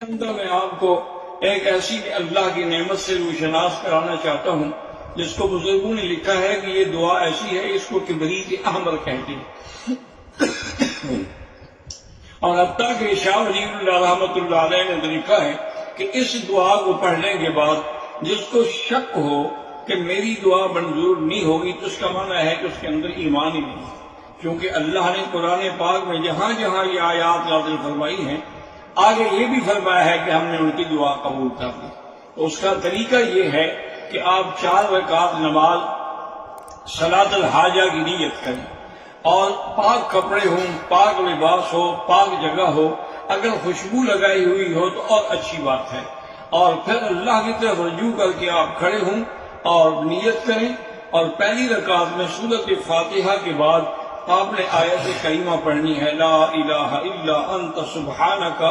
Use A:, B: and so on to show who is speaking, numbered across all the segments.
A: اندر میں آپ کو ایک ایسی اللہ کی نعمت سے روشناس کرانا چاہتا ہوں جس کو بزرگوں نے لکھا ہے کہ یہ دعا ایسی ہے، اس کو کبریت احمر کہتے ہیں۔ اور حتیٰ کہ شاہ ولی اللہ رحمۃ اللہ علیہ نے لکھا ہے کہ اس دعا کو پڑھنے کے بعد جس کو شک ہو کہ میری دعا منظور نہیں ہوگی تو اس کا معنی ہے کہ اس کے اندر ایمان ہی نہیں، کیونکہ اللہ نے قرآن پاک میں جہاں جہاں یہ آیات نازل فرمائی ہیں آگے یہ بھی فرمایا ہے کہ ہم نے ان کی دعا قبول کر لی۔ تو اس کا طریقہ یہ ہے کہ آپ 4 رکعت نماز صلاۃ الحاجہ کی نیت کریں اور پاک کپڑے ہوں، پاک لباس ہو، پاک جگہ ہو، اگر خوشبو لگائی ہوئی ہو تو اور اچھی بات ہے، اور پھر اللہ کی طرف رجوع کر کے آپ کھڑے ہوں اور نیت کریں، اور پہلی رکعت میں سورۃ فاتحہ کے بعد آپ نے آیت کریمہ پڑھنی ہے، لا الہ الا انت سبحانک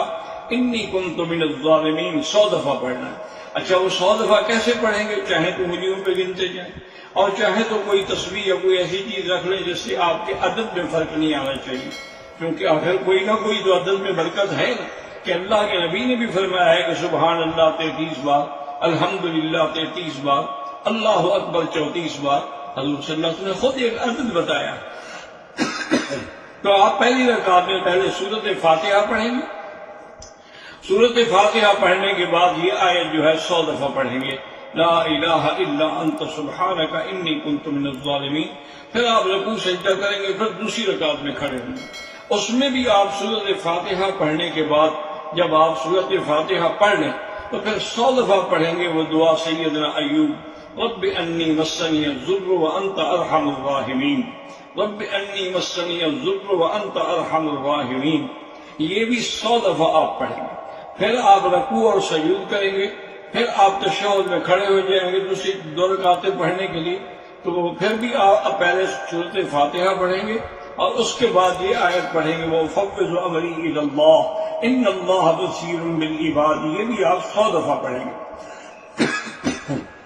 A: انی کنت من الظالمین، 100 دفعہ پڑھنا ہے۔ اچھا وہ 100 دفعہ کیسے پڑھیں گے؟ چاہے تو انگلیوں پہ گنتے جائیں اور چاہے تو کوئی تسبیح یا کوئی ایسی چیز رکھ لیں جس سے آپ کے عدد میں فرق نہیں آنا چاہیے، کیونکہ آخر کوئی نہ کوئی تو عدد میں برکت ہے نا، کہ اللہ کے نبی نے بھی فرمایا ہے کہ سبحان اللہ 33 بار، الحمدللہ 33 بار، اللہ اکبر 34 بار، حضور صلی اللہ علیہ وسلم نے خود ایک عدد بتایا۔ تو آپ پہلی رکعت میں پہلے سورۃ فاتحہ پڑھیں گے، سورۃ فاتحہ پڑھنے کے بعد یہ آیت جو ہے 100 دفعہ پڑھیں گے، لا الہ الا انت سبحانک انی کنت من الظالمین۔ پھر آپ رکوع سجدہ کریں گے، پھر دوسری رکعت میں کھڑے ہوں گے، اس میں بھی آپ سورۃ فاتحہ پڑھنے کے بعد جب آپ سورۃ فاتحہ پڑھ لیں تو پھر 100 دفعہ پڑھیں گے وہ دعا سیدنا ایوب، رب انی مسنی الضر وانت ارحم الراحمین، رب انی مسنی الضر وانت ارحم الراحمین، یہ بھی 100 دفعہ آپ پڑھیں گے۔ پھر آپ رکوع اور سجود کریں گے، پھر آپ تشہد میں کھڑے ہو جائیں گے دوسری 2 رکعتیں پڑھنے کے لیے، تو پھر بھی آپ پہلے سورۃ فاتحہ پڑھیں گے اور اس کے بعد یہ آیت پڑھیں گے، وَأُفَوِّضُ أَمْرِي إِلَى اللَّهِ إِنَّ اللَّهَ بَصِيرٌ بِالْعِبَادِ، یہ بھی آپ 100 دفعہ پڑھیں گے۔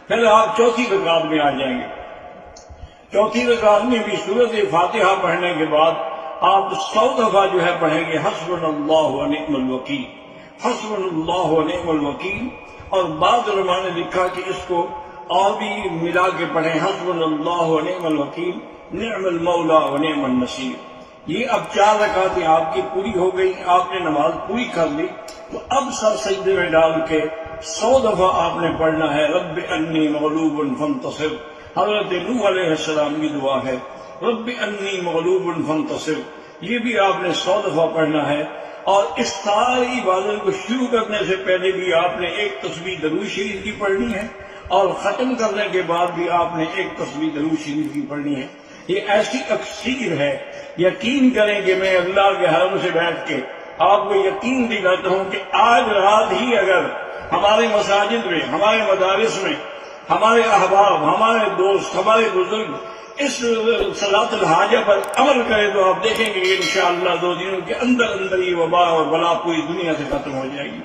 A: پھر آپ چوتھی رکعت میں آ جائیں گے، چوتھی رکعت میں بھی سورۃ فاتحہ پڑھنے کے بعد آپ 100 دفعہ جو ہے پڑھیں گے، حسبنا اللہ ونعم الوکیل، حسبنا اللہ ونعم الوکیل، اور بعض علماء نے لکھا کہ اس کو اور بھی ملا کے پڑھیں، حسبنا اللہ ونعم الوکیل، نعم المولا ونعم النصیر۔ یہ اب 4 رکعتیں آپ کی پوری ہو گئی، آپ نے نماز پوری کر لی، تو اب سر سجدے میں ڈال کے 100 دفعہ آپ نے پڑھنا ہے، رب انی مغلوب فانتصر، حضرت نوح علیہ السلام کی دعا ہے، رب انی مغلوب فانتصر، یہ بھی آپ نے 100 دفعہ پڑھنا ہے۔ اور اس ساری عبادت کو شروع کرنے سے پہلے بھی آپ نے ایک تسبیح درود شریف کی پڑھنی ہے، اور ختم کرنے کے بعد بھی آپ نے ایک تسبیح درود شریف کی پڑھنی ہے۔ یہ ایسی اکثیر ہے، یقین کریں کہ میں اللہ کے حرم سے بیٹھ کے آپ کو یقین دلاتا ہوں کہ آج رات ہی اگر ہمارے مساجد میں، ہمارے مدارس میں، ہمارے احباب، ہمارے دوست، ہمارے بزرگ اس صلاۃ الحاجہ پر عمل کرے تو آپ دیکھیں گے کہ انشاءاللہ 2 دنوں کے اندر اندر یہ وبا اور بلا پوری دنیا سے ختم ہو جائے گی۔